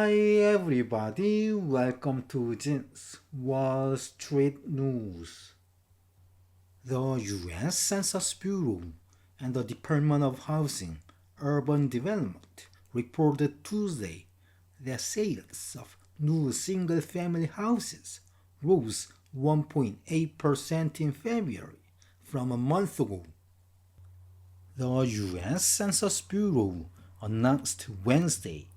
Hi everybody, welcome to Jin's Wall Street News. The US Census Bureau and the Department of Housing, Urban Development reported Tuesday that sales of new single-family houses rose 1.8% in February from a month ago. The US Census Bureau announced Wednesday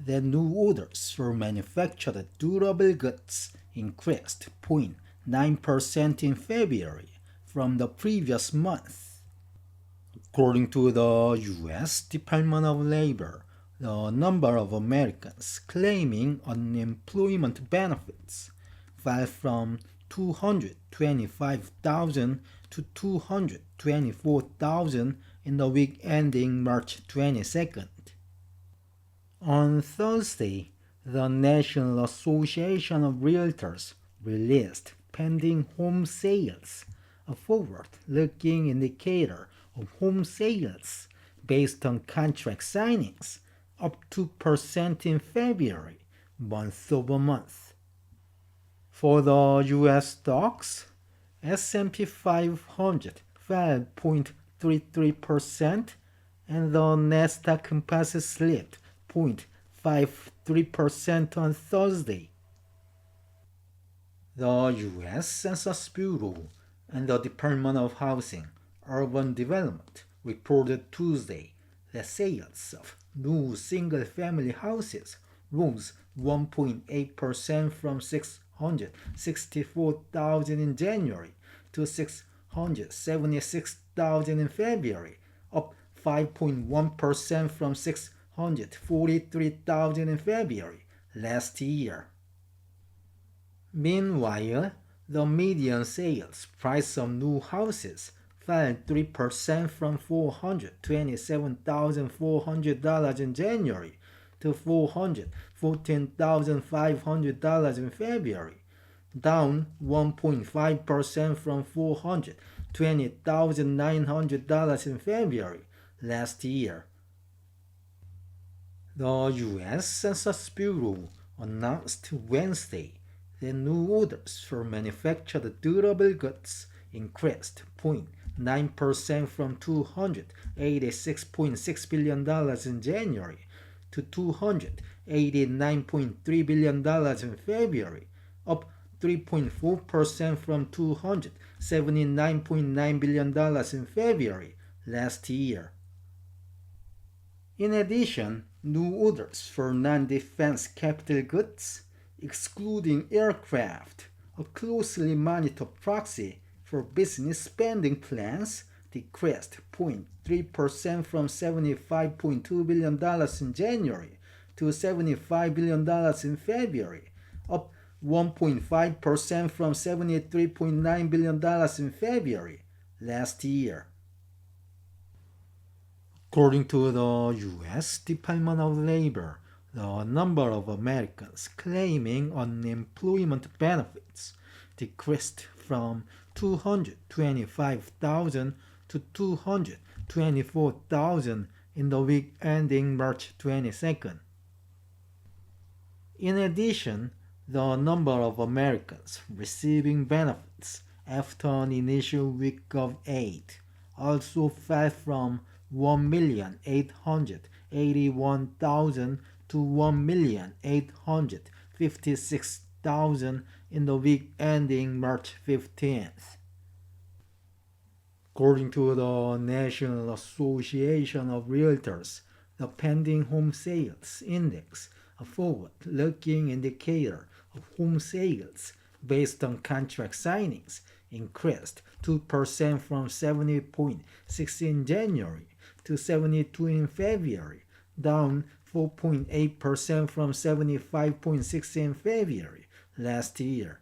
that new orders for manufactured durable goods increased 0.9% in February from the previous month. According to the U.S. Department of Labor, the number of Americans claiming unemployment benefits fell from 225,000 to 224,000 in the week ending March 22nd. On Thursday, the National Association of Realtors released pending home sales, a forward-looking indicator of home sales based on contract signings, up 2% in February, month-over-month. For the U.S. stocks, S&P 500 fell 0.33% and the Nasdaq Composite slipped 0.53% on Thursday. The U.S. Census Bureau and the Department of Housing, Urban Development reported Tuesday that sales of new single-family houses rose 1.8% from 664,000 in January to 676,000 in February, up 5.1% from 643,000 in February last year. Meanwhile, the median sales price of new houses fell 3% from $427,400 in January to $414,500 in February, down 1.5% from $420,900 in February last year. The U.S. Census Bureau announced Wednesday that new orders for manufactured durable goods increased 0.9% from $286.6 billion in January to $289.3 billion in February, up 3.4% from $279.9 billion in February last year. In addition, new orders for non-defense capital goods, excluding aircraft, a closely monitored proxy for business spending plans, decreased 0.3% from $75.2 billion in January to $75 billion in February, up 1.5% from $73.9 billion in February last year. According to the U.S. Department of Labor, the number of Americans claiming unemployment benefits decreased from 225,000 to 224,000 in the week ending March 22nd. In addition, the number of Americans receiving benefits after an initial week of aid also fell from 1,881,000 to 1,856,000 in the week ending March 15th. According to the National Association of Realtors, the pending home sales index, a forward-looking indicator of home sales based on contract signings, increased 2% from 70.6 in January to 72 in February, down 4.8% from 75.6 in February last year.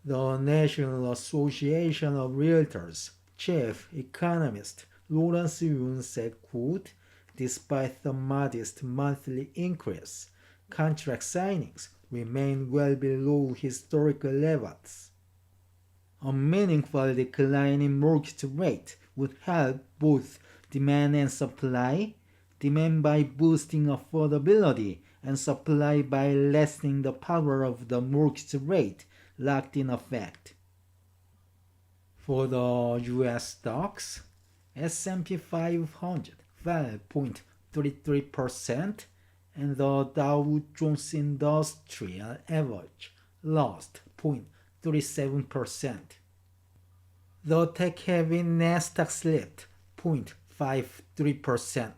The National Association of Realtors chief economist Lawrence Yun said, quote, "Despite the modest monthly increase, contract signings remain well below historical levels. A meaningful decline in mortgage rate would help both demand and supply, demand by boosting affordability and supply by lessening the power of the mortgage rate locked in effect. For the US stocks, S&P 500 fell 0.33% and the Dow Jones Industrial Average lost 0.37%. The tech-heavy Nasdaq slipped 0.53%.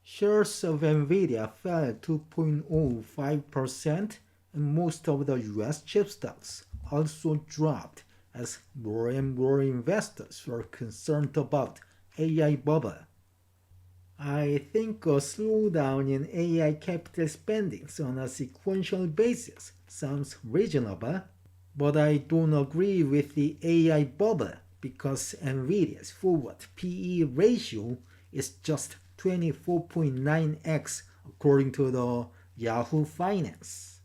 Shares of NVIDIA fell 2.05% and most of the US chip stocks also dropped as more and more investors were concerned about AI bubble. I think a slowdown in AI capital spending on a sequential basis sounds reasonable, but I don't agree with the AI bubble because NVIDIA's forward PE ratio is just 24.9x according to the Yahoo Finance.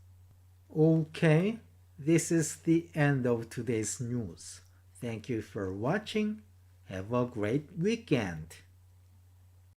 Okay, this is the end of today's news. Thank you for watching. Have a great weekend.